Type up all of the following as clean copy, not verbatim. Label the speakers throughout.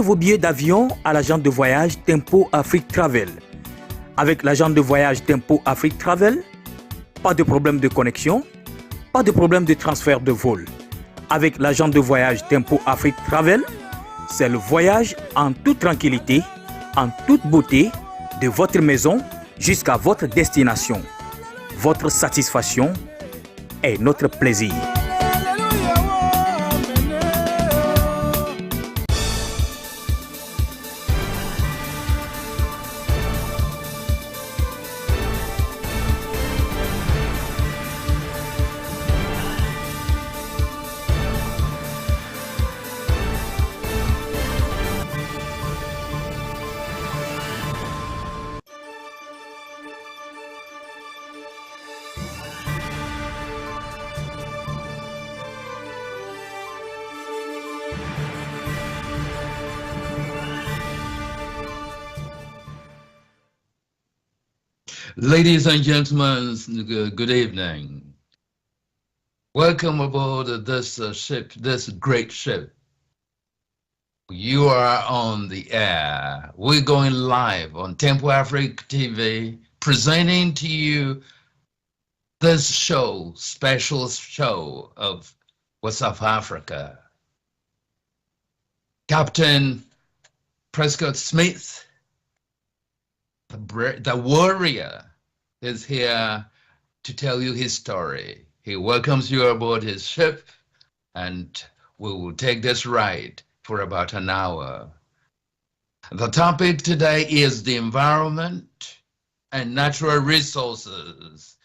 Speaker 1: vos billets d'avion à l'agent de voyage Tempo Afrique Travel. Avec l'agent de voyage Tempo Afrique Travel, pas de problème de connexion, pas de problème de transfert de vol. Avec l'agent de voyage Tempo Afrique Travel, c'est le voyage en toute tranquillité, en toute beauté, de votre maison jusqu'à votre destination. Votre satisfaction est notre plaisir.
Speaker 2: Ladies and gentlemen, good evening. Welcome aboard this ship, this great ship. You are on the air. We're going live on Tempo Africa TV, presenting to you this show, special show of West Africa. Captain Prescott Smith, the warrior, is here to tell you his story. He welcomes you aboard his ship, and we will take this ride for about an hour. The topic today is the environment and natural resources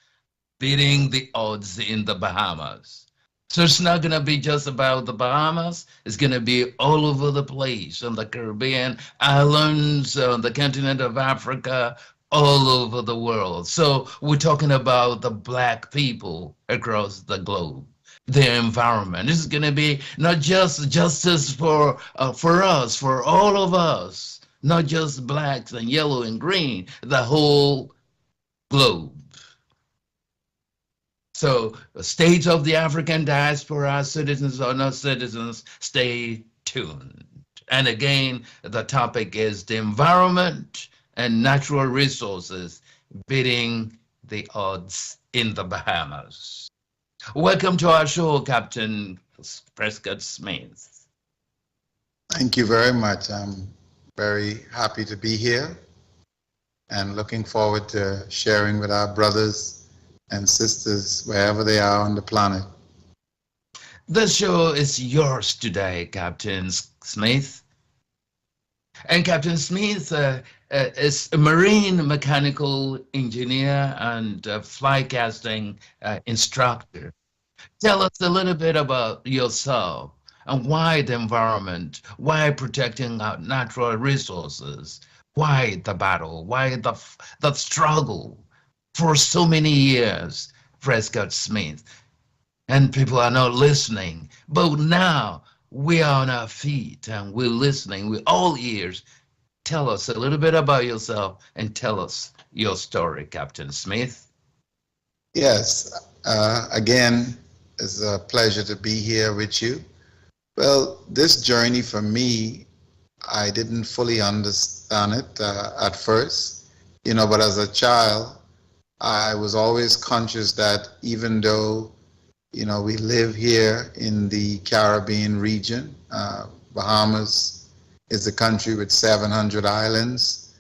Speaker 2: beating the odds in the Bahamas. So it's not going to be just about the Bahamas. It's going to be all over the place, on the Caribbean islands, on the continent of Africa, all over the world. So we're talking about the Black people across the globe, their environment. This is going to be not just justice for us, for all of us, not just blacks and yellow and green, the whole globe. So the state of the African diaspora, citizens or not citizens, stay tuned. And again, the topic is the environment and natural resources beating the odds in the Bahamas. Welcome to our show, Captain Prescott Smith.
Speaker 3: Thank you very much. I'm very happy to be here and looking forward to sharing with our brothers and sisters wherever they are on the planet.
Speaker 2: The show is yours today, Captain Smith. And Captain Smith is a marine mechanical engineer and fly casting instructor. Tell us a little bit about yourself and why the environment, why protecting our natural resources, why the battle, why the struggle for so many years, Prescott Smith. And people are not listening. But now we are on our feet and we're listening. We're all ears. Tell us a little bit about yourself and tell us your story, Captain Smith.
Speaker 3: Yes, again, it's a pleasure to be here with you. Well, this journey for me, I didn't fully understand it at first, but as a child, I was always conscious that even though, we live here in the Caribbean region, Bahamas is a country with 700 islands,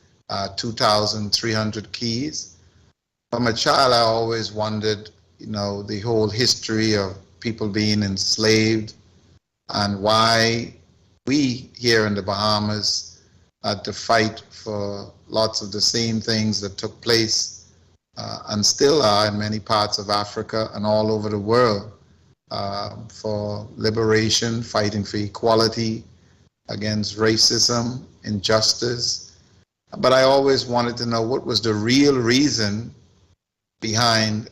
Speaker 3: 2,300 keys. From a child, I always wondered, the whole history of people being enslaved and why we here in the Bahamas had to fight for lots of the same things that took place and still are in many parts of Africa and all over the world for liberation, fighting for equality, against racism, injustice. But I always wanted to know what was the real reason behind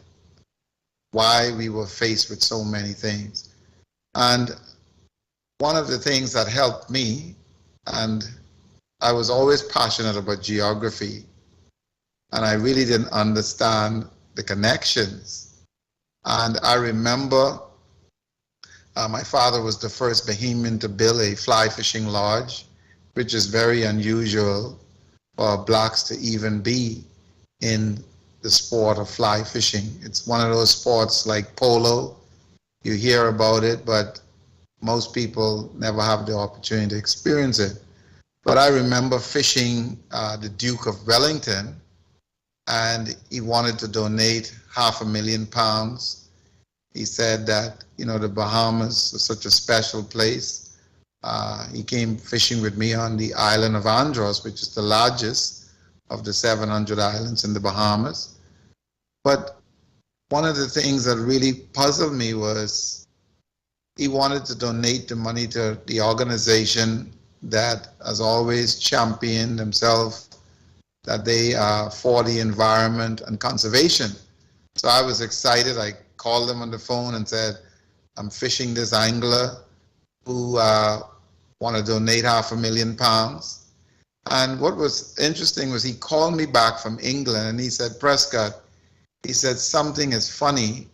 Speaker 3: why we were faced with so many things. And one of the things that helped me, and I was always passionate about geography, and I really didn't understand the connections. And I remember my father was the first Bahamian to build a fly fishing lodge which is very unusual for blacks to even be in the sport of fly fishing. It's one of those sports like polo. You hear about it, but most people never have the opportunity to experience it. But I remember fishing the Duke of Wellington, and he wanted to donate £500,000. He said that, the Bahamas is such a special place. He came fishing with me on the island of Andros, which is the largest of the 700 islands in the Bahamas. But one of the things that really puzzled me was he wanted to donate the money to the organization that has always championed themselves, that they are for the environment and conservation. So I was excited. I called them on the phone and said, I'm fishing this angler who want to donate £500,000. And what was interesting was he called me back from England and he said, Prescott, he said, something is funny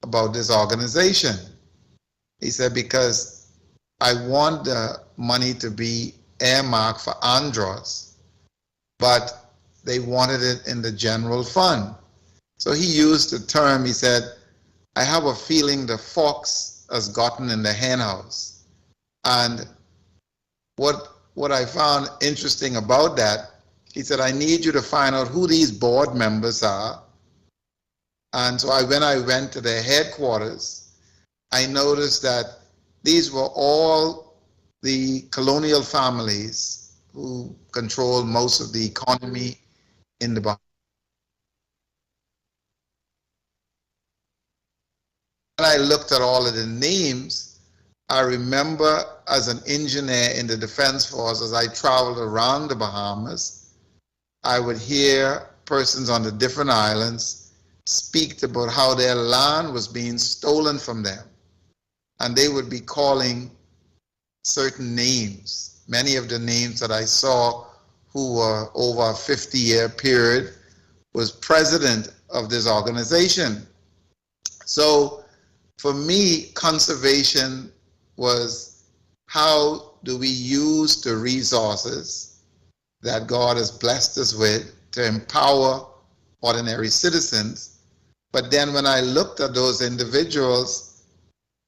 Speaker 3: about this organization. He said, because I want the money to be earmarked for Andros, but they wanted it in the general fund. So he used the term, he said, I have a feeling the fox has gotten in the hen house. And what I found interesting about that, he said, I need you to find out who these board members are. And so when I went to their headquarters, I noticed that these were all the colonial families who controlled most of the economy in the Bahamas. When I looked at all of the names, I remember as an engineer in the Defense Force, as I traveled around the Bahamas, I would hear persons on the different islands speak about how their land was being stolen from them. And they would be calling certain names. Many of the names that I saw who were over a 50-year period was president of this organization. So for me, conservation was how do we use the resources that God has blessed us with to empower ordinary citizens. But then when I looked at those individuals,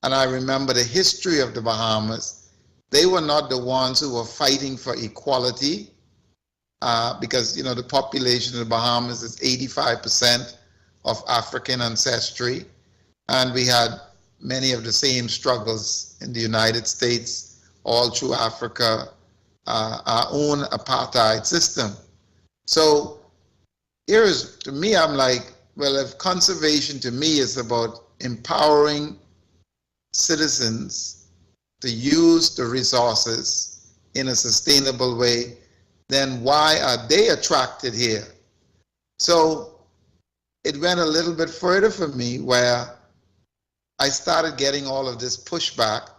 Speaker 3: and I remember the history of the Bahamas, they were not the ones who were fighting for equality, because the population of the Bahamas is 85% of African ancestry, and we had many of the same struggles in the United States, all through Africa, our own apartheid system. So to me, I'm like, well, if conservation to me is about empowering citizens to use the resources in a sustainable way, then why are they attracted here? So it went a little bit further for me where I started getting all of this pushback,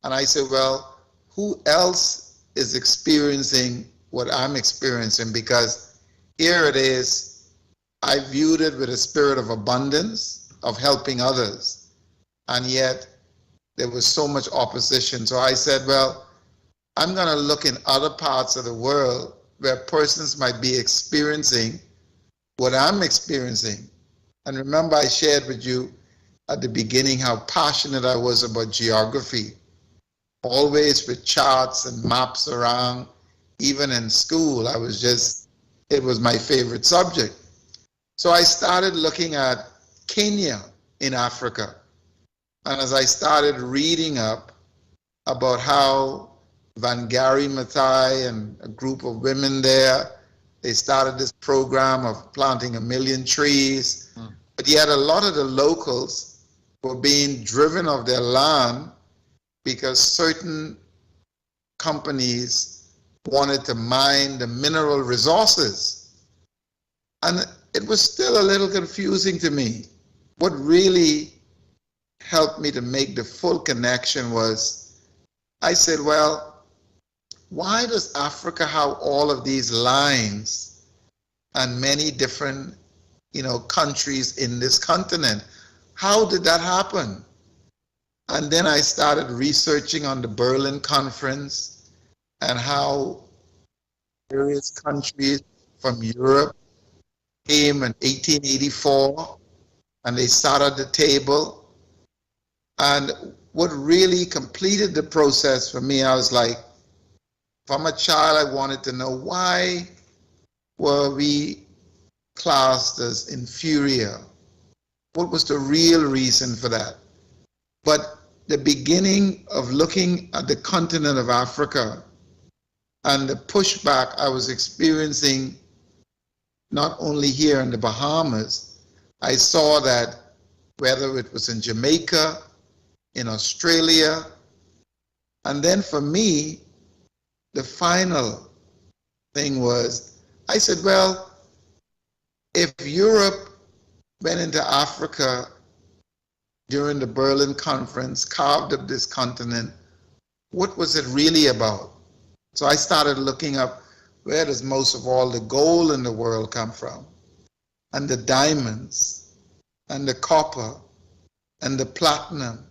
Speaker 3: and I said, well, who else is experiencing what I'm experiencing? Because here it is, I viewed it with a spirit of abundance, of helping others, and yet there was so much opposition. So I said, well, I'm going to look in other parts of the world where persons might be experiencing what I'm experiencing. And remember, I shared with you at the beginning how passionate I was about geography, always with charts and maps around. Even in school, it was my favorite subject. So I started looking at Kenya in Africa. And as I started reading up about how Wangari Maathai and a group of women there, they started this program of planting 1 million trees. But yet a lot of the locals were being driven off their land because certain companies wanted to mine the mineral resources. And it was still a little confusing to me. What really helped me to make the full connection was, I said, well, why does Africa have all of these lines and many different, countries in this continent? How did that happen? And then I started researching on the Berlin Conference, and how various countries from Europe came in 1884 and they sat at the table. And what really completed the process for me, I was like, from a child, I wanted to know, why were we classed as inferior? What was the real reason for that? But the beginning of looking at the continent of Africa and the pushback I was experiencing, not only here in the Bahamas, I saw that whether it was in Jamaica, in Australia, and then for me, the final thing was, I said, well, if Europe went into Africa during the Berlin Conference, carved up this continent, what was it really about? So I started looking up, where does most of all the gold in the world come from? And the diamonds, and the copper, and the platinum.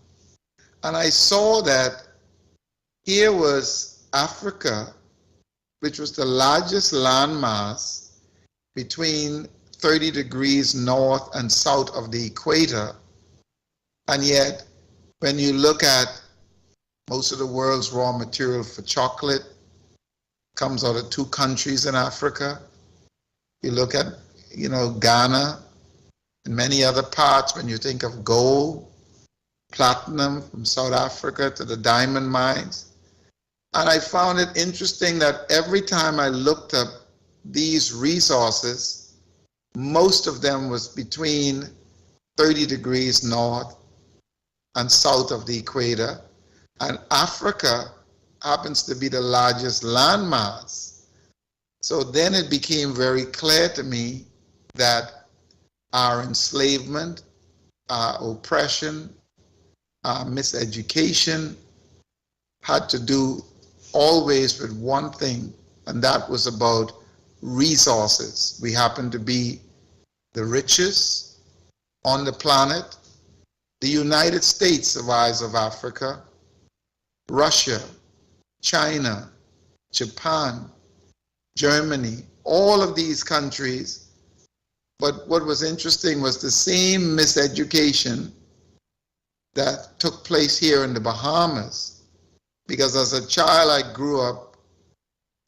Speaker 3: And I saw that here was Africa, which was the largest landmass between 30 degrees north and south of the equator. And yet, when you look at most of the world's raw material for chocolate, comes out of 2 countries in Africa. You look at, Ghana and many other parts, when you think of gold, platinum from South Africa to the diamond mines. And I found it interesting that every time I looked up these resources, most of them was between 30 degrees north and south of the equator. And Africa happens to be the largest landmass. So then it became very clear to me that our enslavement, our oppression, our miseducation had to do always with one thing, and that was about resources. We happen to be the richest on the planet. The United States survives of Africa, Russia, China, Japan, Germany, all of these countries. But what was interesting was the same miseducation that took place here in the Bahamas. Because as a child I grew up,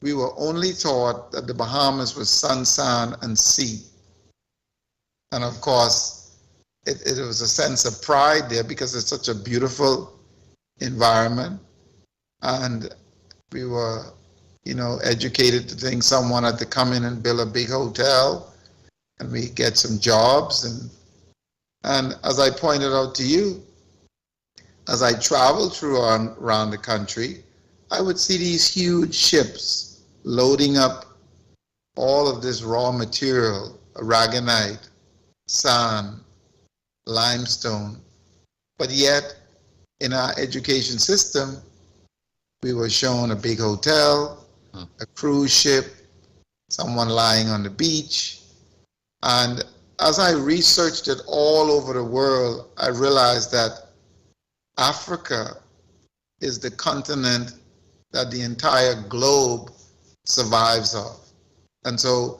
Speaker 3: we were only taught that the Bahamas was sun, sand, and sea. And of course, it was a sense of pride there because it's such a beautiful environment. And we were, educated to think someone had to come in and build a big hotel and we get some jobs. And as I pointed out to you, as I traveled around the country, I would see these huge ships loading up all of this raw material, aragonite, sand, limestone. But yet, in our education system, we were shown a big hotel, a cruise ship, someone lying on the beach. And as I researched it all over the world, I realized that Africa is the continent that the entire globe survives of. And so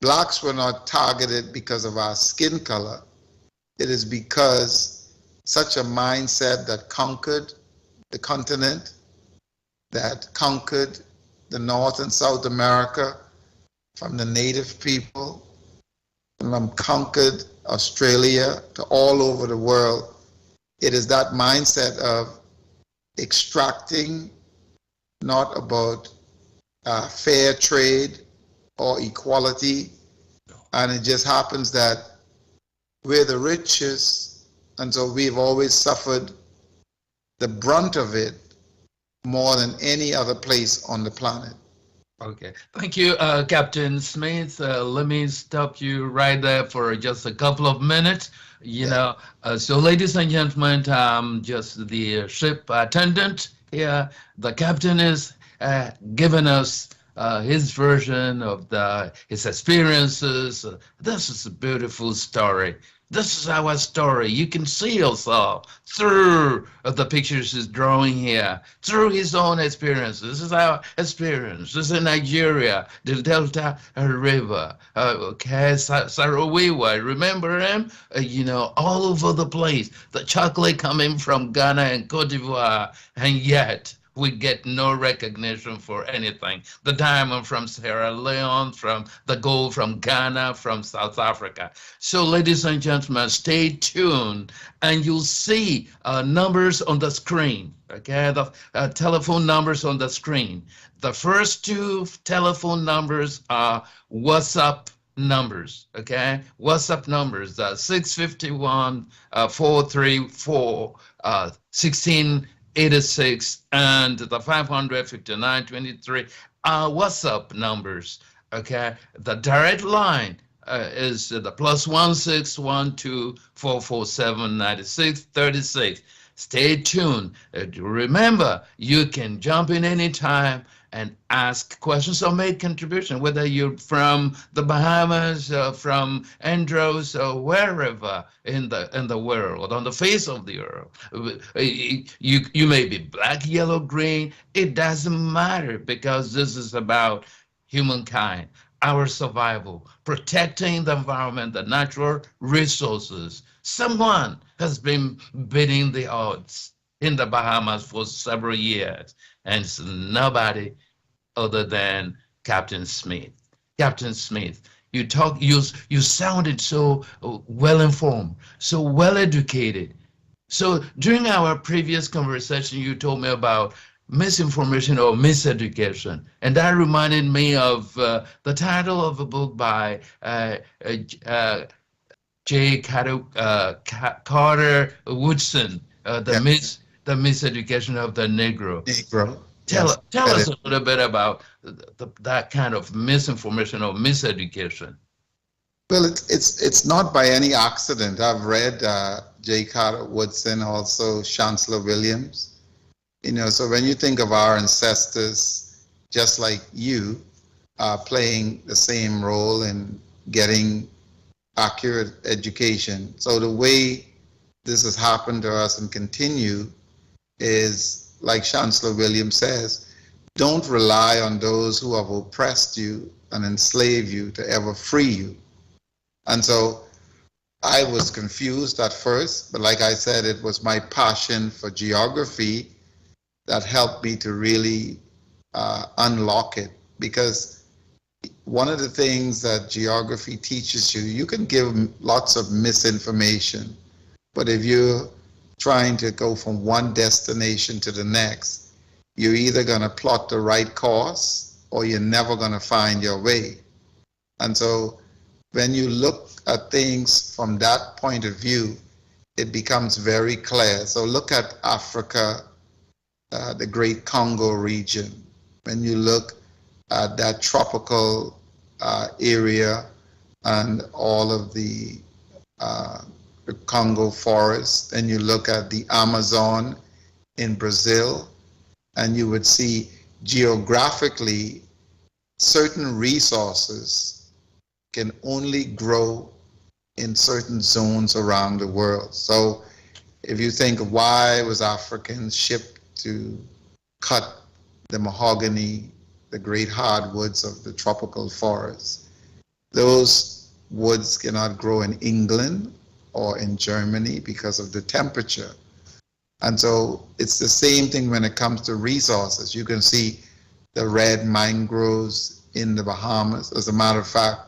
Speaker 3: blacks were not targeted because of our skin color. It is because such a mindset that conquered the continent, that conquered the North and South America from the native people, from conquered Australia to all over the world. It is that mindset of extracting, not about fair trade or equality. And it just happens that we're the richest, and so we've always suffered the brunt of it more than any other place on the planet.
Speaker 2: Okay, thank you, Captain Smith. Let me stop you right there for just a couple of minutes. So ladies and gentlemen, I'm just the ship attendant here. The captain is giving us his version of his experiences. This is a beautiful story. This is our story. You can see yourself through the pictures he's drawing here, through his own experience. This is our experience. This is in Nigeria, the Delta River. Okay, Sarawiwa, remember him? All over the place. The chocolate coming from Ghana and Cote d'Ivoire, and yet we get no recognition for anything. The diamond from Sierra Leone, from the gold from Ghana, from South Africa. So ladies and gentlemen, stay tuned and you'll see numbers on the screen, okay? The telephone numbers on the screen. The first two telephone numbers are WhatsApp numbers, okay? WhatsApp numbers, 651 434 1686 and the 55923 are WhatsApp numbers. Okay, the direct line is the +1 6 1 2 4 4 7 96 36. Stay tuned. Remember, you can jump in anytime and ask questions or make contribution, whether you're from the Bahamas, from Andros, or wherever in the world, on the face of the earth. You may be black, yellow, green. It doesn't matter, because this is about humankind, our survival, protecting the environment, the natural resources. Someone has been beating the odds in the Bahamas for several years, and it's nobody other than Captain Smith. Captain Smith, you sounded so well informed, so well educated. So during our previous conversation, you told me about misinformation or miseducation, and that reminded me of the title of a book by J. Carter Woodson, the Miseducation of the Negro. Tell us a little bit about that kind of misinformation or miseducation.
Speaker 3: Well, it's not by any accident. I've read J. Carter Woodson, also Chancellor Williams. So when you think of our ancestors, just like you, playing the same role in getting accurate education. So the way this has happened to us and continue is, like Chancellor Williams says, don't rely on those who have oppressed you and enslaved you to ever free you. And so I was confused at first, but like I said, it was my passion for geography that helped me to really unlock it. Because one of the things that geography teaches you, you can give lots of misinformation, but if you're trying to go from one destination to the next, you're either going to plot the right course or you're never going to find your way. And so when you look at things from that point of view, it becomes very clear. So look at Africa, the Great Congo region. When you look at that tropical area and all of the Congo forest, and you look at the Amazon in Brazil, and you would see geographically certain resources can only grow in certain zones around the world. So if you think of why was Africans shipped to cut the mahogany, the great hardwoods of the tropical forests, those woods cannot grow in England or in Germany because of the temperature. And so it's the same thing when it comes to resources. You can see the red mangroves in the Bahamas. As a matter of fact,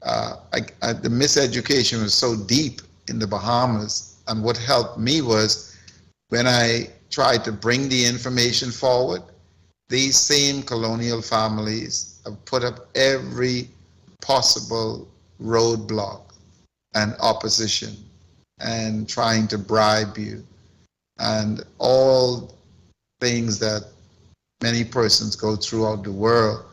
Speaker 3: the miseducation was so deep in the Bahamas, and what helped me was when I tried to bring the information forward, these same colonial families have put up every possible roadblock and opposition and trying to bribe you and all things that many persons go throughout the world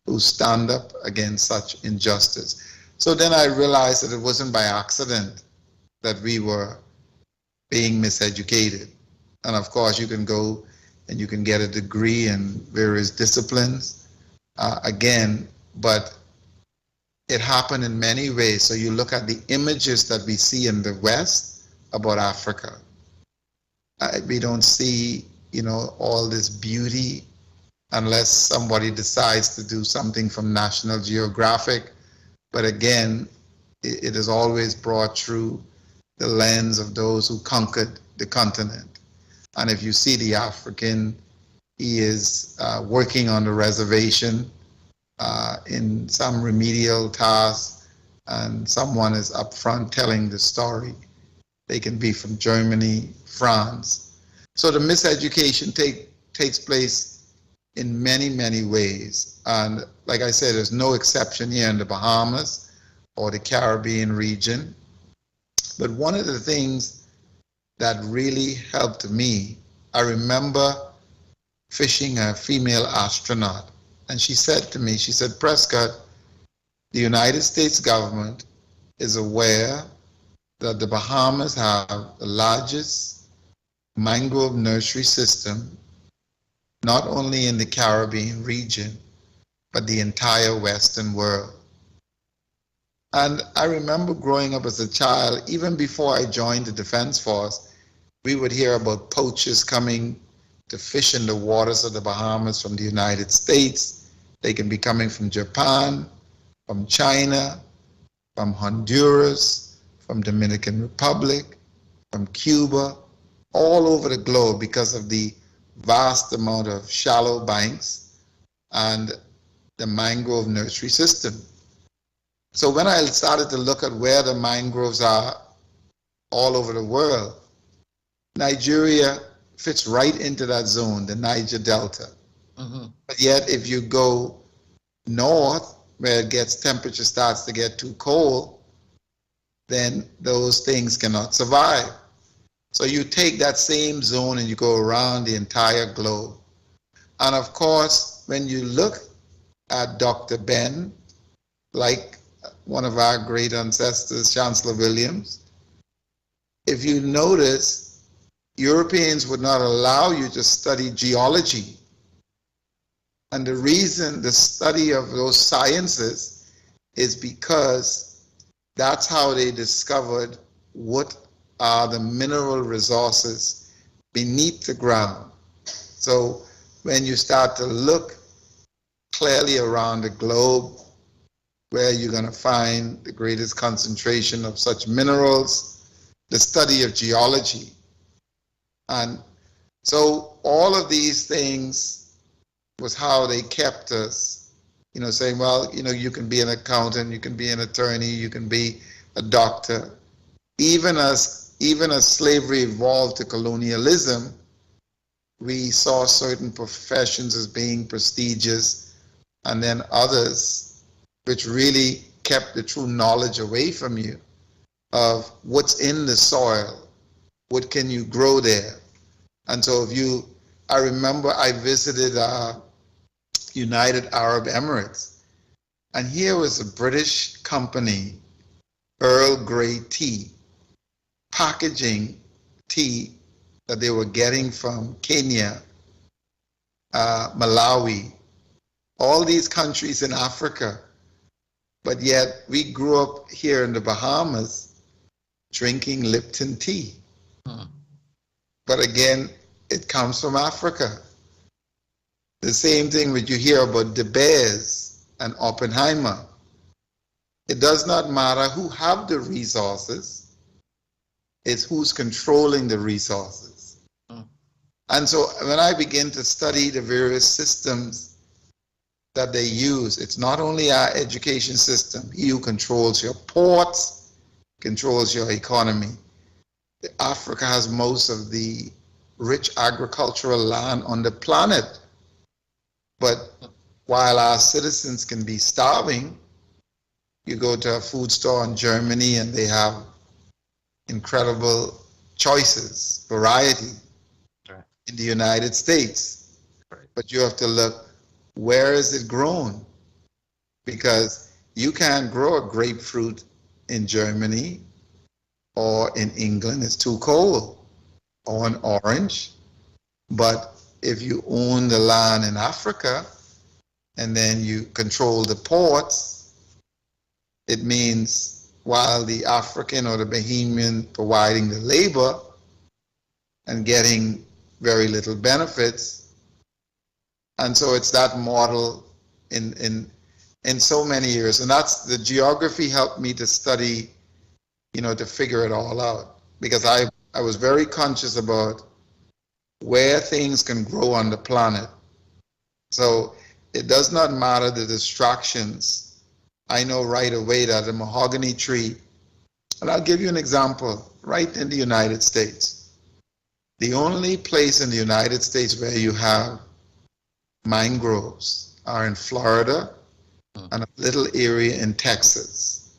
Speaker 3: who stand up against such injustice. So then I realized that it wasn't by accident that we were being miseducated. And of course, you can go and you can get a degree in various disciplines again, but it happened in many ways. So you look at the images that we see in the West about Africa. We don't see, all this beauty unless somebody decides to do something from National Geographic. But again, it is always brought through the lens of those who conquered the continent. And if you see the African, he is working on the reservation in some remedial task, and someone is up front telling the story. They can be from Germany, France. So the miseducation takes place in many, many ways. And like I said, there's no exception here in the Bahamas or the Caribbean region. But one of the things that really helped me, I remember fishing a female astronaut, and she said to me, she said, Prescott, the United States government is aware that the Bahamas have the largest mangrove nursery system, not only in the Caribbean region, but the entire Western world. And I remember growing up as a child, even before I joined the Defense Force, we would hear about poachers coming to fish in the waters of the Bahamas from the United States. They can be coming from Japan, from China, from Honduras, from Dominican Republic, from Cuba, all over the globe because of the vast amount of shallow banks and the mangrove nursery system. So when I started to look at where the mangroves are all over the world, Nigeria fits right into that zone, the Niger Delta. Mm-hmm. But yet if you go north, where it gets temperature starts to get too cold, then those things cannot survive. So you take that same zone and you go around the entire globe. And of course, when you look at Dr. Ben, like one of our great ancestors, Chancellor Williams, if you notice, Europeans would not allow you to study geology. And the reason the study of those sciences is because that's how they discovered what are the mineral resources beneath the ground. So when you start to look clearly around the globe, where you're going to find the greatest concentration of such minerals, the study of geology. And so all of these things was how they kept us, saying, well, you can be an accountant, you can be an attorney, you can be a doctor. Even as slavery evolved to colonialism, we saw certain professions as being prestigious, and then others which really kept the true knowledge away from you of what's in the soil, what can you grow there. And so I remember I visited United Arab Emirates, and here was a British company, Earl Grey tea, packaging tea that they were getting from Kenya, Malawi, all these countries in Africa. But yet we grew up here in the Bahamas drinking Lipton tea. But again, it comes from Africa. The same thing when you hear about De Beers and Oppenheimer. It does not matter who have the resources, it's who's controlling the resources. And so when I begin to study the various systems that they use, it's not only our education system. He who controls your ports, controls your economy. Africa has most of the rich agricultural land on the planet. But while our citizens can be starving, you go to a food store in Germany and they have incredible choices, variety. Right. In the United States. Right. But you have to look, where is it grown? Because you can't grow a grapefruit in Germany or in England, it's too cold, or an orange. But if you own the land in Africa and then you control the ports, It means while the African or the Bahamian providing the labor and getting very little benefits. And so it's that model in so many years. And that's the geography helped me to study, to figure it all out. Because I was very conscious about where things can grow on the planet. So it does not matter the distractions. I know right away that a mahogany tree, and I'll give you an example, right in the United States. The only place in the United States where you have mangroves are in Florida and a little area in Texas.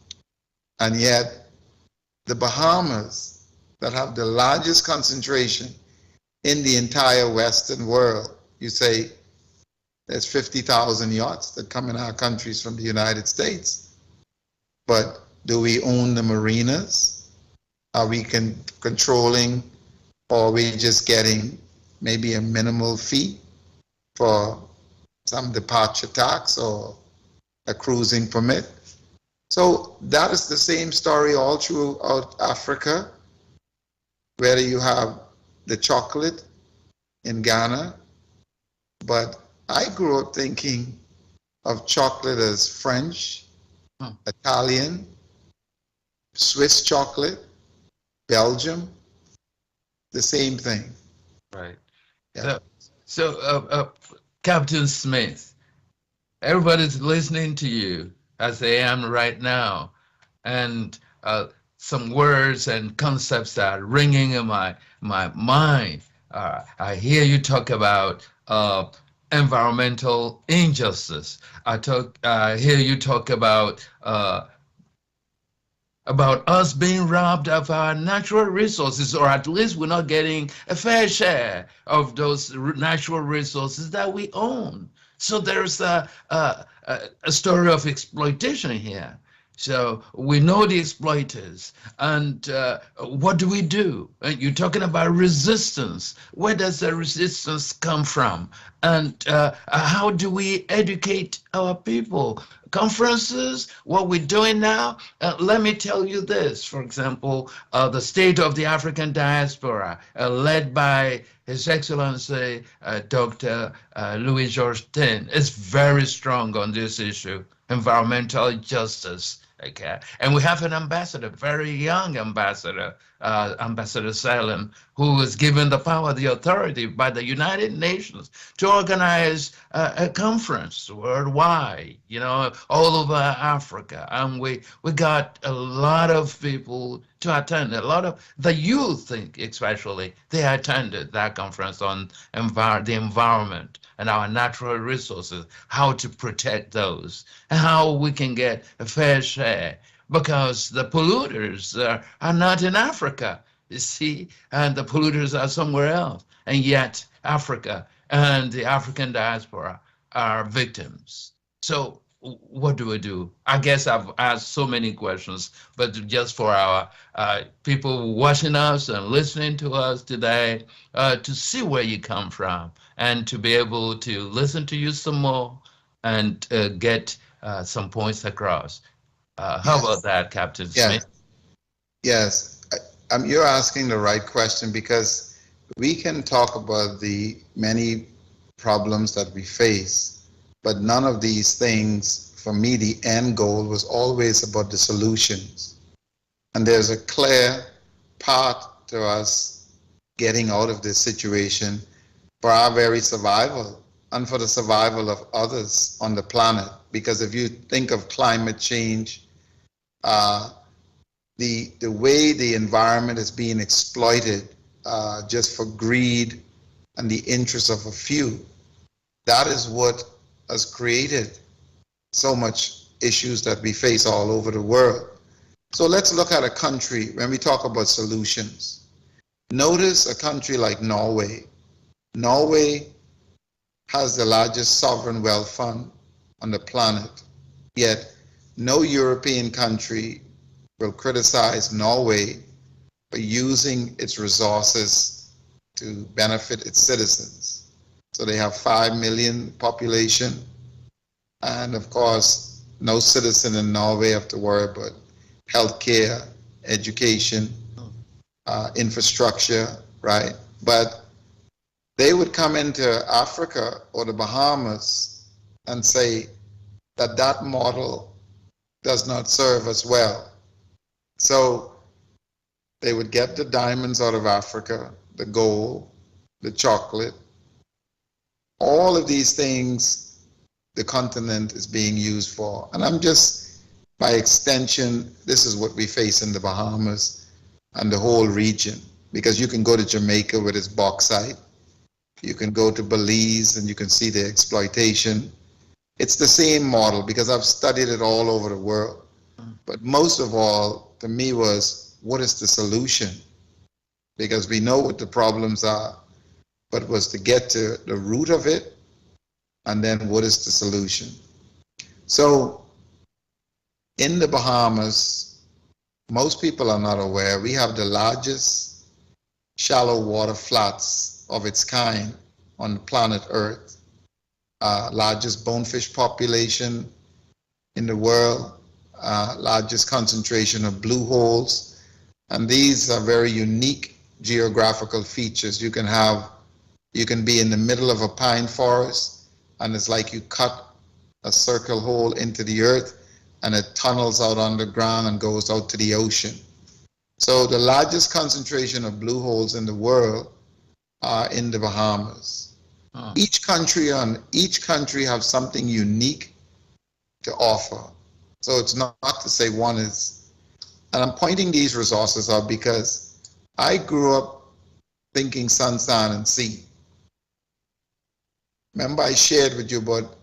Speaker 3: And yet the Bahamas, that have the largest concentration in the entire Western world, you say there's 50,000 yachts that come in our countries from the United States. But do we own the marinas? Are we controlling, or are we just getting maybe a minimal fee for some departure tax or a cruising permit? So that is the same story all throughout Africa, whether you have the chocolate in Ghana, but I grew up thinking of chocolate as French, Italian, Swiss chocolate, Belgium, the same thing.
Speaker 2: Right.
Speaker 3: Yeah.
Speaker 2: So Captain Smith, everybody's listening to you as I am right now, and some words and concepts are ringing in my mind. I hear you talk about environmental injustice. I hear you talk about us being robbed of our natural resources, or at least we're not getting a fair share of those natural resources that we own. So there's a story of exploitation here. So we know the exploiters, and what do we do? And you're talking about resistance. Where does the resistance come from? And how do we educate our people? Conferences, what we're doing now, let me tell you this. For example, the State of the African Diaspora, led by His Excellency Dr. Louis George Tin, is very strong on this issue, environmental justice. Okay, and we have an ambassador, very young ambassador, Ambassador Salem, who was given the power, the authority by the United Nations to organize a conference worldwide, all over Africa. And we got a lot of people to attend. A lot of the youth, especially, they attended that conference on the environment and our natural resources, how to protect those, and how we can get a fair share, because the polluters are not in Africa, you see, and the polluters are somewhere else. And yet Africa and the African diaspora are victims. So what do we do? I guess I've asked so many questions, but just for our people watching us and listening to us today, to see where you come from and to be able to listen to you some more and get some points across. How about that, Captain Smith?
Speaker 3: Yes, you're asking the right question, because we can talk about the many problems that we face, but none of these things, for me, the end goal was always about the solutions. And there's a clear path to us getting out of this situation for our very survival and for the survival of others on the planet. Because if you think of climate change, the way the environment is being exploited just for greed and the interests of a few, that is what has created so much issues that we face all over the world. So let's look at a country when we talk about solutions. Notice a country like Norway. Norway has the largest sovereign wealth fund on the planet, yet no European country will criticize Norway for using its resources to benefit its citizens. So they have 5 million population, and of course no citizen in Norway have to worry about healthcare, education, infrastructure, right? But they would come into Africa or the Bahamas and say that that model does not serve us well. So they would get the diamonds out of Africa, the gold, the chocolate, all of these things the continent is being used for. And I'm just, by extension, this is what we face in the Bahamas and the whole region. Because you can go to Jamaica with its bauxite, you can go to Belize and you can see the exploitation. It's the same model because I've studied it all over the world. But most of all, to me, was what is the solution? Because we know what the problems are, but was to get to the root of it, and then what is the solution? So in the Bahamas, most people are not aware, we have the largest shallow water flats of its kind on the planet Earth, largest bonefish population in the world, largest concentration of blue holes, and these are very unique geographical features. You can be in the middle of a pine forest, and it's like you cut a circle hole into the earth, and it tunnels out underground and goes out to the ocean. So the largest concentration of blue holes in the world are in the Bahamas. Each country have something unique to offer. So it's not to say one is, and I'm pointing these resources out because I grew up thinking sun, sand, and sea. Remember I shared with you about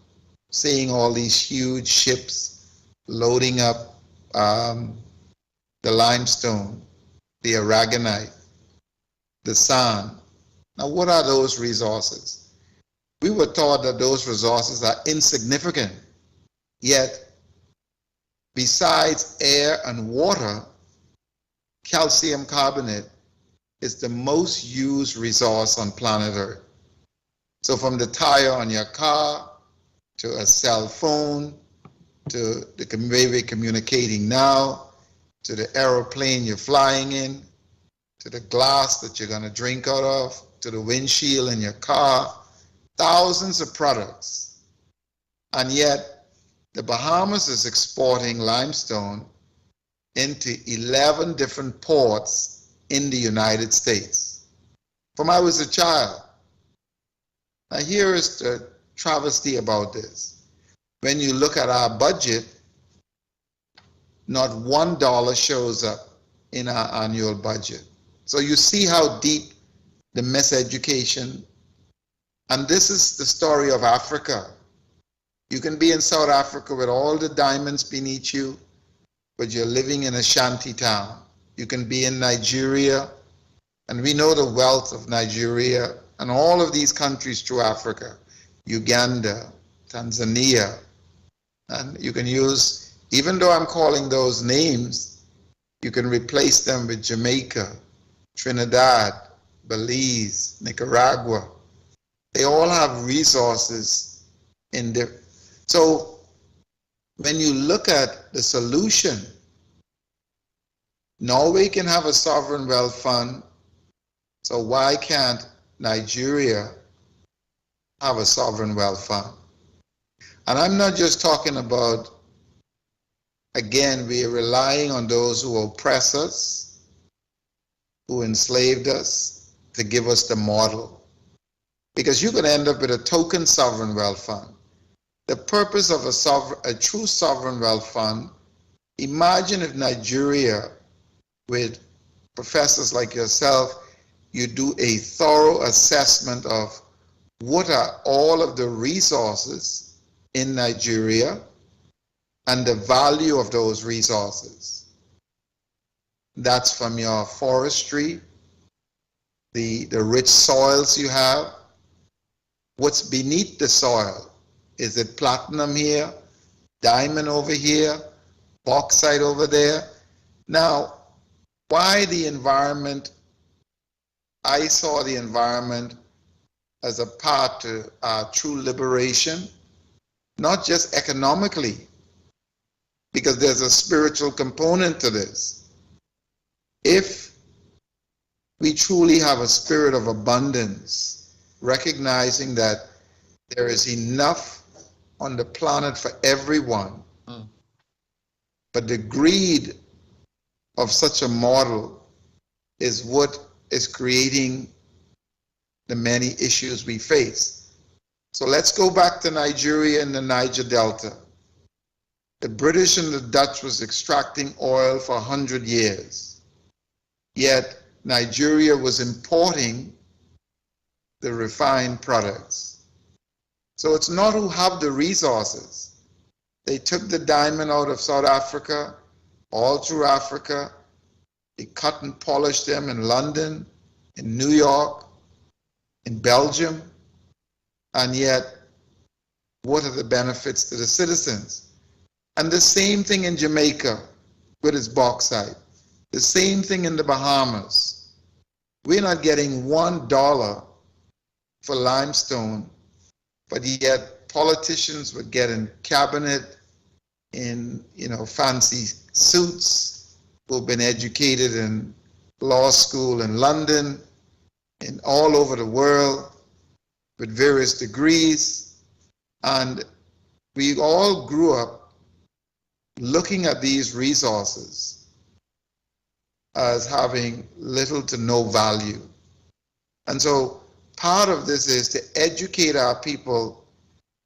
Speaker 3: seeing all these huge ships loading up the limestone, the aragonite, the sand. Now what are those resources? We were taught that those resources are insignificant, yet besides air and water, calcium carbonate is the most used resource on planet Earth. So from the tire on your car, to a cell phone, to the way we're communicating now, to the aeroplane you're flying in, to the glass that you're gonna drink out of, to the windshield in your car, thousands of products. And yet, the Bahamas is exporting limestone into 11 different ports in the United States. From I was a child. Now here is the travesty about this. When you look at our budget, not $1 shows up in our annual budget. So you see how deep the miseducation, and this is the story of Africa. You can be in South Africa with all the diamonds beneath you, but you're living in a shanty town. You can be in Nigeria, and we know the wealth of Nigeria and all of these countries through Africa, Uganda, Tanzania, and you can use, even though I'm calling those names, you can replace them with Jamaica, Trinidad, Belize, Nicaragua. They all have resources in there. So when you look at the solution, Norway can have a sovereign wealth fund, so why can't Nigeria have a sovereign wealth fund? And I'm not just talking about, again, we are relying on those who oppress us, who enslaved us, to give us the model. Because you could end up with a token sovereign wealth fund. The purpose of a true sovereign wealth fund, imagine if Nigeria, with professors like yourself, you do a thorough assessment of what are all of the resources in Nigeria and the value of those resources. That's from your forestry, the rich soils you have, what's beneath the soil. Is it platinum here, diamond over here, bauxite over there? Now, why the environment? I saw the environment as a path to true liberation, not just economically, because there's a spiritual component to this. If we truly have a spirit of abundance, recognizing that there is enough on the planet for everyone, but the greed of such a model is what is creating the many issues we face. So let's go back to Nigeria and the Niger Delta. The British and the Dutch was extracting oil for 100 years. Yet Nigeria was importing the refined products. So it's not who have the resources. They took the diamond out of South Africa, all through Africa. They cut and polished them in London, in New York, in Belgium. And yet, what are the benefits to the citizens? And the same thing in Jamaica with its bauxite. The same thing in the Bahamas. We're not getting $1 for limestone, but yet politicians were getting cabinet in, fancy suits, who've been educated in law school in London and all over the world with various degrees. And we all grew up looking at these resources as having little to no value. And so part of this is to educate our people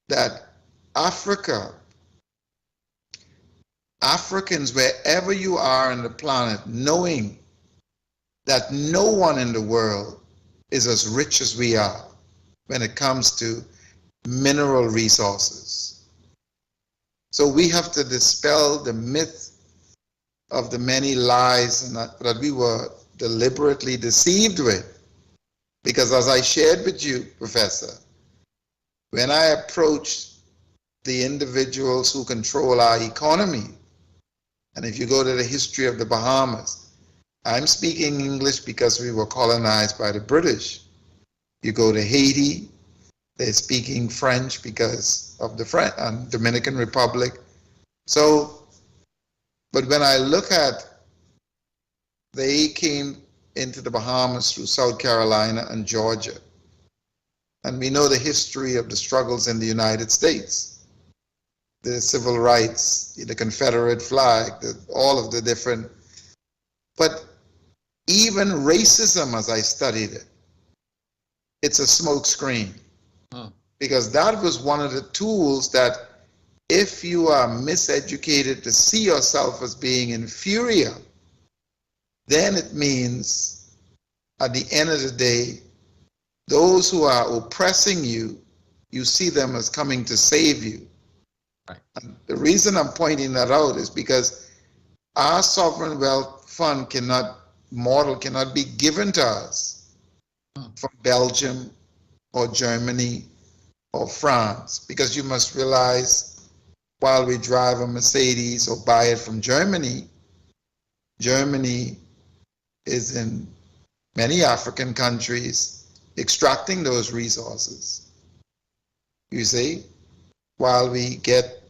Speaker 3: that Africans, wherever you are on the planet, knowing that no one in the world is as rich as we are when it comes to mineral resources. So we have to dispel the myth of the many lies that we were deliberately deceived with. Because as I shared with you, Professor, when I approached the individuals who control our economy, and if you go to the history of the Bahamas, I'm speaking English because we were colonized by the British. You go to Haiti, they're speaking French because of the Dominican Republic. So, but when I look at, they came into the Bahamas through South Carolina and Georgia. And we know the history of the struggles in the United States, the civil rights, the Confederate flag, all of the different, but even racism, as I studied it, it's a smoke screen. Because that was one of the tools that if you are miseducated to see yourself as being inferior, then it means at the end of the day, those who are oppressing you, you see them as coming to save you. Right. And the reason I'm pointing that out is because our sovereign wealth fund cannot be given to us from Belgium or Germany or France, because you must realize while we drive a Mercedes or buy it from Germany, Germany is in many African countries extracting those resources. You see, while we get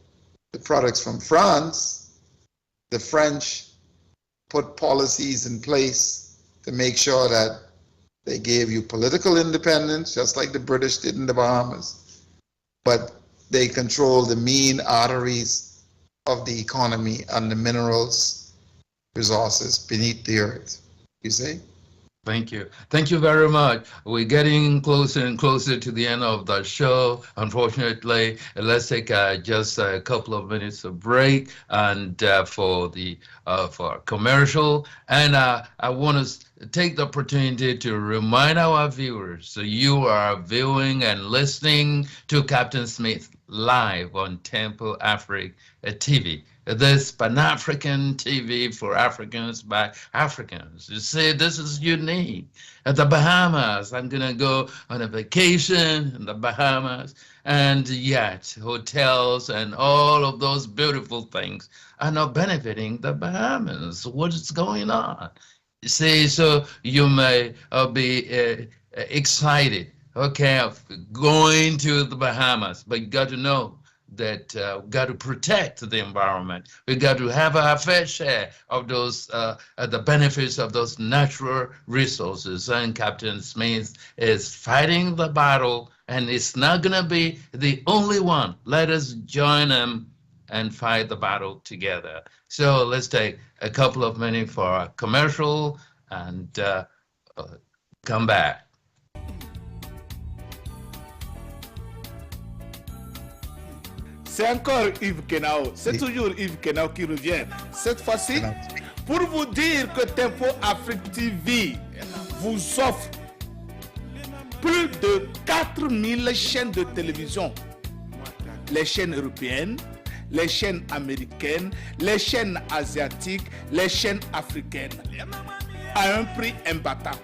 Speaker 3: the products from France, the French put policies in place to make sure that they gave you political independence, just like the British did in the Bahamas, but they control the mean arteries of the economy and the minerals, resources beneath the earth, you see?
Speaker 2: Thank you. Thank you very much. We're getting closer and closer to the end of the show. Unfortunately, let's take just a couple of minutes of break and for commercial. And I want to take the opportunity to remind our viewers, so you are viewing and listening to Captain Smith live on Temple Africa TV. This Pan-African TV for Africans by Africans. You see, this is unique. At the Bahamas, I'm going to go on a vacation in the Bahamas, and yet hotels and all of those beautiful things are not benefiting the Bahamans. What is going on? You see, so you may be excited, okay, of going to the Bahamas, but you got to know that we got to protect the environment. We got to have our fair share of those, the benefits of those natural resources. And Captain Smith is fighting the battle, and it's not going to be the only one. Let us join him and fight the battle together. So let's take a couple of minutes for a commercial and come back.
Speaker 4: C'est encore Yves Kenao, c'est toujours Yves Kenao qui revient. Cette fois-ci, pour vous dire que Tempo Afrique TV vous offre plus de 4000 chaînes de télévision. Les chaînes européennes, les chaînes américaines, les chaînes asiatiques, les chaînes africaines. À un prix imbattable.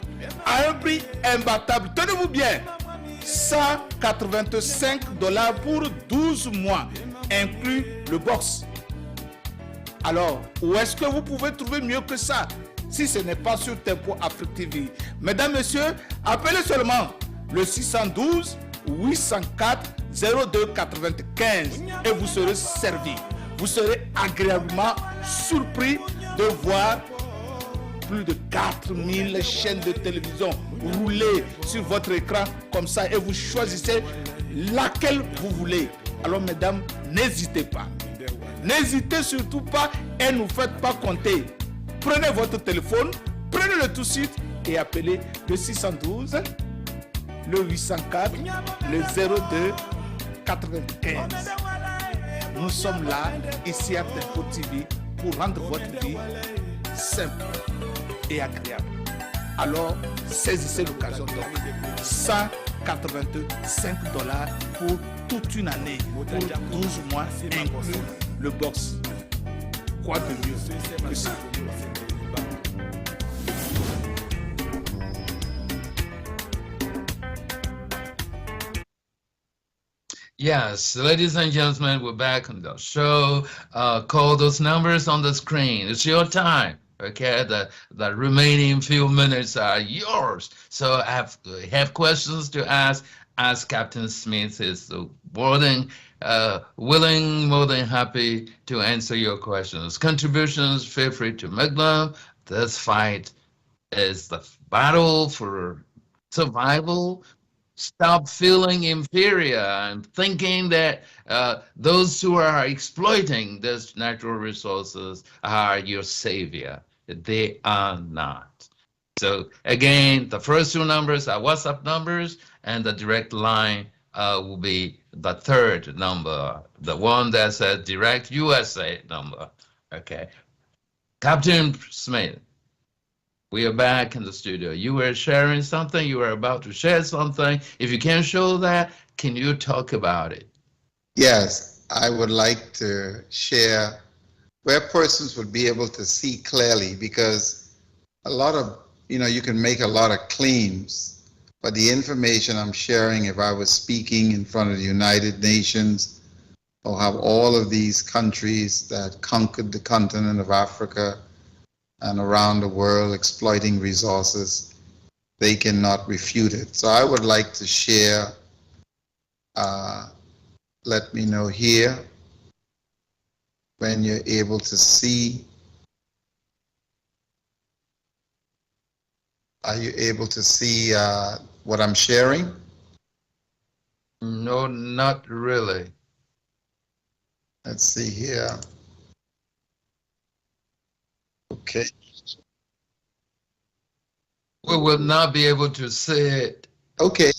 Speaker 4: À un prix imbattable. Tenez-vous bien. $185 pour 12 mois, inclus le box. Alors, où est-ce que vous pouvez trouver mieux que ça si ce n'est pas sur Tempo Afrique TV? Mesdames, Messieurs, appelez seulement le 612 804 0295 et vous serez servi. Vous serez agréablement surpris de voir plus de 4000 chaînes de télévision rouler sur votre écran comme ça et vous choisissez laquelle vous voulez. Alors mesdames, n'hésitez pas. N'hésitez surtout pas et ne vous faites pas compter. Prenez votre téléphone, prenez le tout de suite et appelez le 612, le 804, le 02 95. Nous sommes là, ici à Tempo TV, pour rendre votre vie simple et agréable. Alors, saisissez l'occasion d'offrir $185 pour toute une année, pour 12 mois, inclus le box. Quoi de mieux que ça?
Speaker 2: Yes, ladies and gentlemen, we're back on the show. Call those numbers on the screen. It's your time. Okay, the remaining few minutes are yours. So have questions to ask Captain Smith. Is more than willing, more than happy to answer your questions. Contributions, feel free to make them. This fight is the battle for survival. Stop feeling inferior and thinking that those who are exploiting these natural resources are your savior. They are not. So again, the first two numbers are WhatsApp numbers, and the direct line will be the third number, the one that says direct USA number. Okay. Captain Smith, we are back in the studio. You were sharing something. You were about to share something. If you can show that, can you talk about it?
Speaker 3: Yes, I would like to share where persons would be able to see clearly, because a lot of, you can make a lot of claims, but the information I'm sharing, if I was speaking in front of the United Nations or have all of these countries that conquered the continent of Africa and around the world exploiting resources, they cannot refute it. So I would like to share, let me know here when you're able to see. Are you able to see what I'm sharing?
Speaker 2: No, not really.
Speaker 3: Let's see here. Okay.
Speaker 2: We will not be able to see it.
Speaker 3: Okay.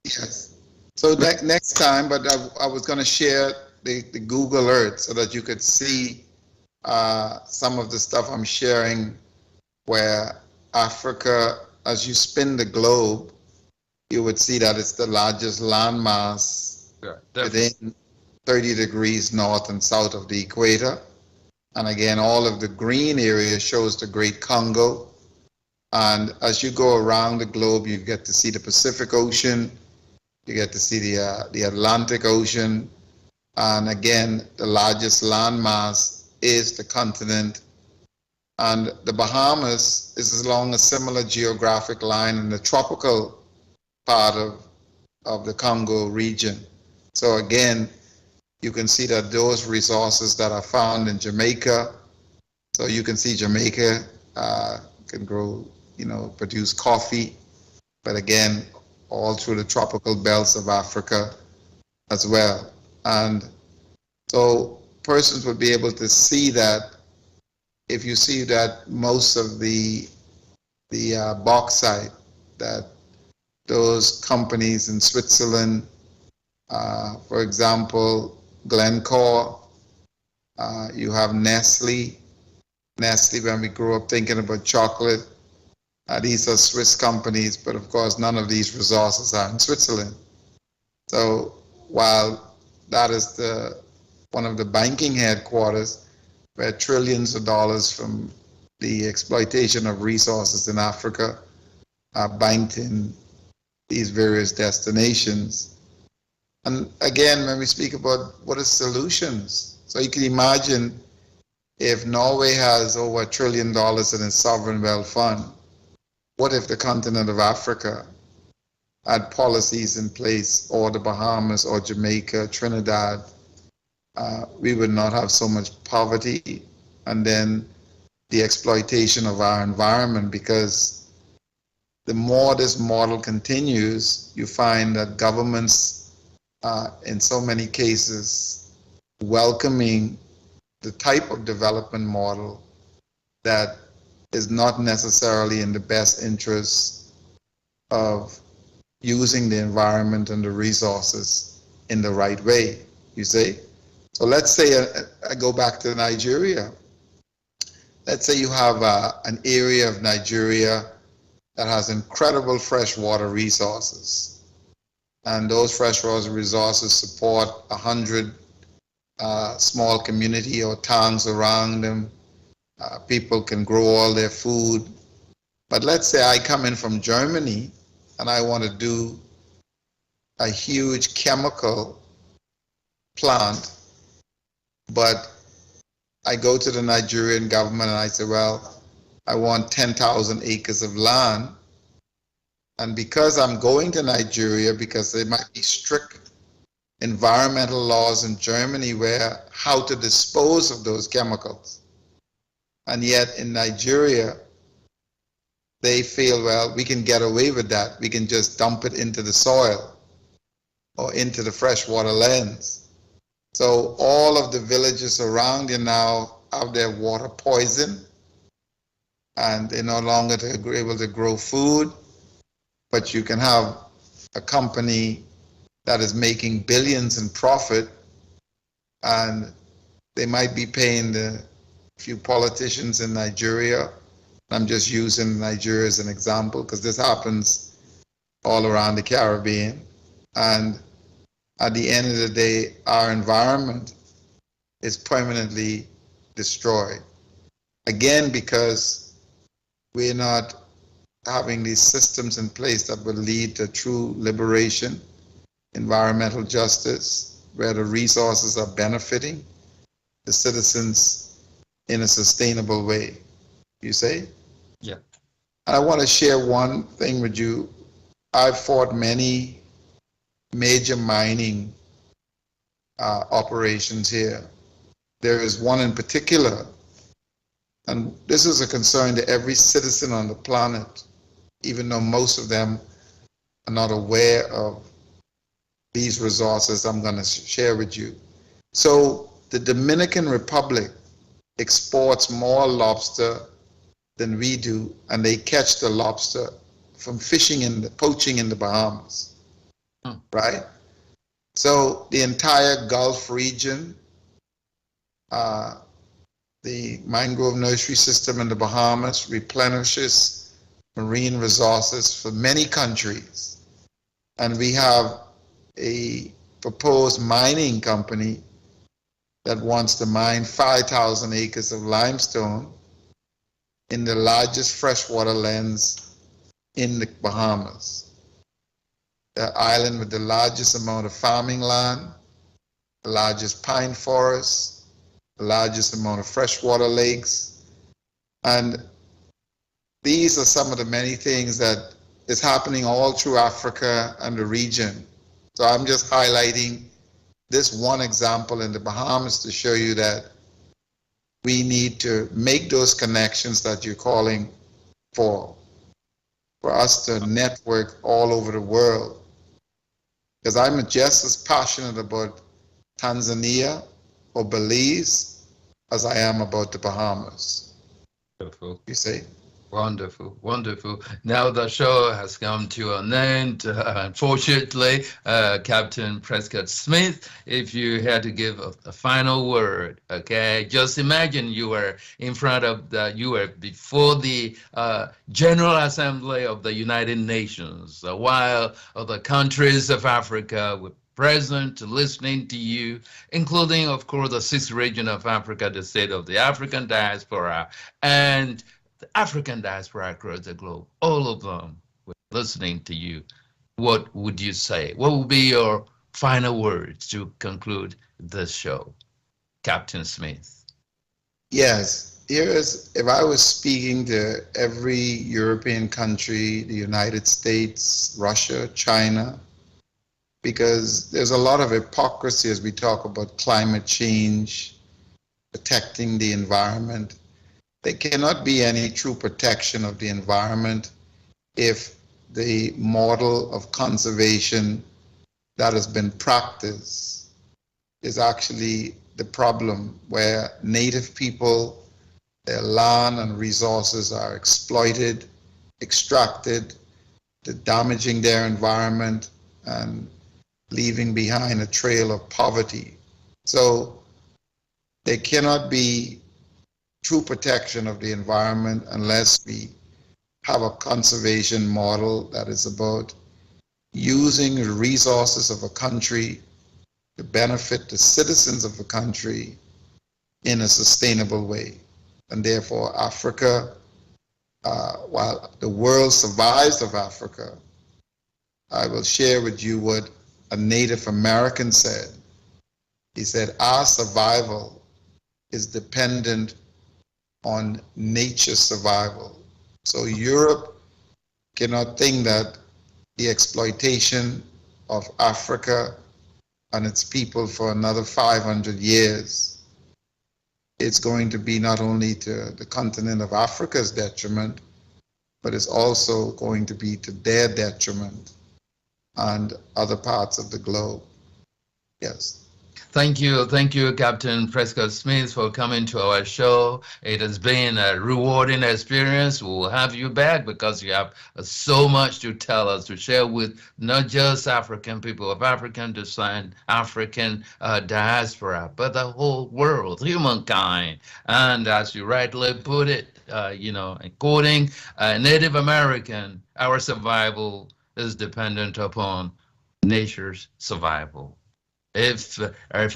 Speaker 3: Yes. So next time, but I was going to share the Google Earth so that you could see some of the stuff I'm sharing, where Africa, as you spin the globe, you would see that it's the largest landmass within 30 degrees north and south of the equator. And again, all of the green area shows the Great Congo. And as you go around the globe, you get to see the Pacific Ocean, you get to see the Atlantic Ocean. And again, the largest landmass is the continent. And the Bahamas is along a similar geographic line in the tropical part of the Congo region. So again, you can see that those resources that are found in Jamaica, so you can see Jamaica can grow, produce coffee, but again, all through the tropical belts of Africa as well. And so persons would be able to see that if you see that most of the bauxite that those companies in Switzerland, for example, Glencore, you have Nestle. Nestle, when we grew up thinking about chocolate, these are Swiss companies, but of course none of these resources are in Switzerland. So while that is one of the banking headquarters where trillions of dollars from the exploitation of resources in Africa are banked in these various destinations. And again, when we speak about what are solutions, so you can imagine if Norway has over $1 trillion in its sovereign wealth fund, what if the continent of Africa had policies in place, or the Bahamas or Jamaica, Trinidad? We would not have so much poverty and then the exploitation of our environment, because the more this model continues, you find that governments in so many cases welcoming the type of development model that is not necessarily in the best interest of using the environment and the resources in the right way, you see? So let's say I go back to Nigeria. Let's say you have an area of Nigeria that has incredible freshwater resources. And those freshwater resources support 100 small community or towns around them. People can grow all their food. But let's say I come in from Germany and I want to do a huge chemical plant, but I go to the Nigerian government and I say, well, I want 10,000 acres of land. And because I'm going to Nigeria, because there might be strict environmental laws in Germany where how to dispose of those chemicals. And yet in Nigeria, they feel, well, we can get away with that. We can just dump it into the soil or into the freshwater lands. So all of the villages around you now have their water poisoned, and they're no longer able to grow food. But you can have a company that is making billions in profit, and they might be paying the few politicians in Nigeria. I'm just using Nigeria as an example because this happens all around the Caribbean. And at the end of the day, our environment is permanently destroyed. Again, because we're not having these systems in place that will lead to true liberation, environmental justice, where the resources are benefiting the citizens in a sustainable way. You say?
Speaker 2: Yeah.
Speaker 3: And I want to share one thing with you. I've fought many major mining operations here. There is one in particular, and this is a concern to every citizen on the planet, even though most of them are not aware of these resources I'm going to share with you. So the Dominican Republic exports more lobster than we do, and they catch the lobster from poaching in the Bahamas, right? So the entire Gulf region, the mangrove nursery system in the Bahamas replenishes marine resources for many countries. And we have a proposed mining company that wants to mine 5,000 acres of limestone in the largest freshwater lands in the Bahamas. The island with the largest amount of farming land, the largest pine forests, the largest amount of freshwater lakes. And these are some of the many things that is happening all through Africa and the region. So I'm just highlighting this one example in the Bahamas to show you that we need to make those connections that you're calling for us to network all over the world. Because I'm just as passionate about Tanzania or Belize as I am about the Bahamas.
Speaker 2: Wonderful.
Speaker 3: You see?
Speaker 2: Wonderful, wonderful. Now the show has come to an end. Unfortunately, Captain Prescott Smith, if you had to give a final word, okay, just imagine you were in front of you were before the General Assembly of the United Nations, while other countries of Africa were present, listening to you, including, of course, the sixth region of Africa, the state of the African diaspora, and the African diaspora across the globe, all of them were listening to you. What would you say? What would be your final words to conclude this show, Captain Smith?
Speaker 3: Yes, if I was speaking to every European country, the United States, Russia, China, because there's a lot of hypocrisy as we talk about climate change, protecting the environment. There cannot be any true protection of the environment if the model of conservation that has been practiced is actually the problem, where native people, their land and resources are exploited, extracted, damaging their environment and leaving behind a trail of poverty. So there cannot be true protection of the environment unless we have a conservation model that is about using the resources of a country to benefit the citizens of the country in a sustainable way. And therefore, Africa, while the world survives of Africa, I will share with you what a Native American said. He said, our survival is dependent on nature's survival. So Europe cannot think that the exploitation of Africa and its people for another 500 years, it's going to be not only to the continent of Africa's detriment, but it's also going to be to their detriment and other parts of the globe. Yes.
Speaker 2: Thank you, Captain Prescott Smith, for coming to our show. It has been a rewarding experience. We'll have you back because you have so much to tell us, to share with not just African people of African descent, African diaspora, but the whole world, humankind. And as you rightly put it, quoting Native American, our survival is dependent upon nature's survival. If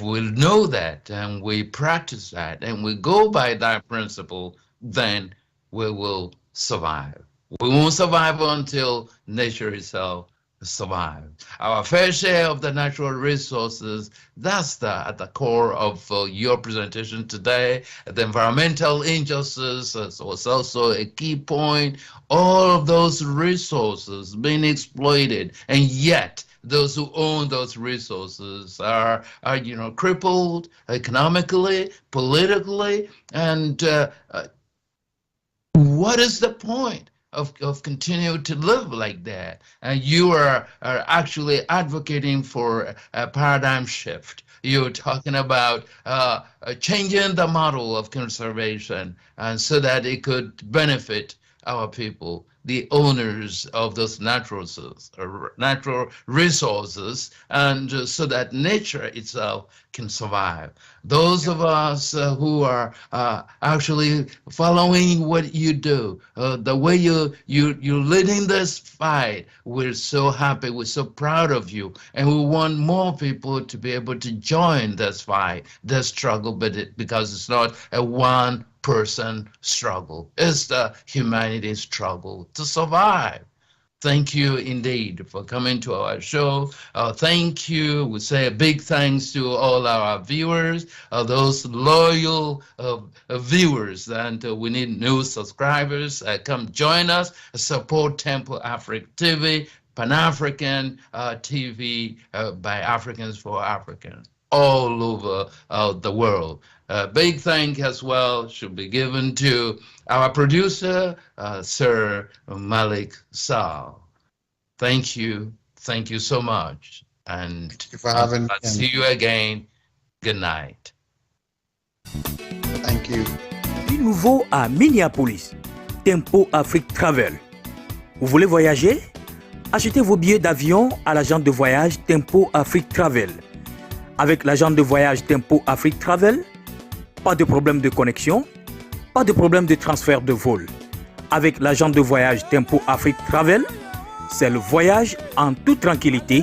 Speaker 2: we know that and we practice that and we go by that principle, then we will survive. We won't survive until nature itself survives. Our fair share of the natural resources, that's at the core of your presentation today. The environmental injustice was also a key point. All of those resources being exploited, and yet those who own those resources are crippled economically, politically, and what is the point of continuing to live like that? And you are actually advocating for a paradigm shift. You're talking about changing the model of conservation, and so that it could benefit our people, the owners of those natural resources, and so that nature itself can survive. Those of us who are actually following what you do, the way you're leading this fight, we're so happy, we're so proud of you, and we want more people to be able to join this fight, this struggle, because it's not a one-person struggle. It's the humanity struggle to survive. Thank you indeed for coming to our show. Thank you. We say a big thanks to all our viewers, those loyal viewers, and we need new subscribers. Come join us, support Temple Africa TV, Pan-African TV by Africans for Africans. all over the world. Big thank as well should be given to our producer, Sir Malik Sal. Thank you so much, and
Speaker 3: Thank you for having me.
Speaker 2: I'll see you again. Good night.
Speaker 3: Thank you.
Speaker 1: Plus nouveau à Minneapolis, Tempo Afrique Travel. Vous voulez voyager? Achetez vos billets d'avion à l'agent de voyage Tempo Afrique Travel. Avec l'agent de voyage Tempo Afrique Travel, pas de problème de connexion, pas de problème de transfert de vol. Avec l'agent de voyage Tempo Afrique Travel, c'est le voyage en toute tranquillité,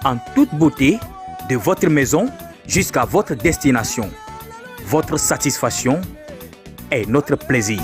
Speaker 1: en toute beauté, de votre maison jusqu'à votre destination. Votre satisfaction est notre plaisir.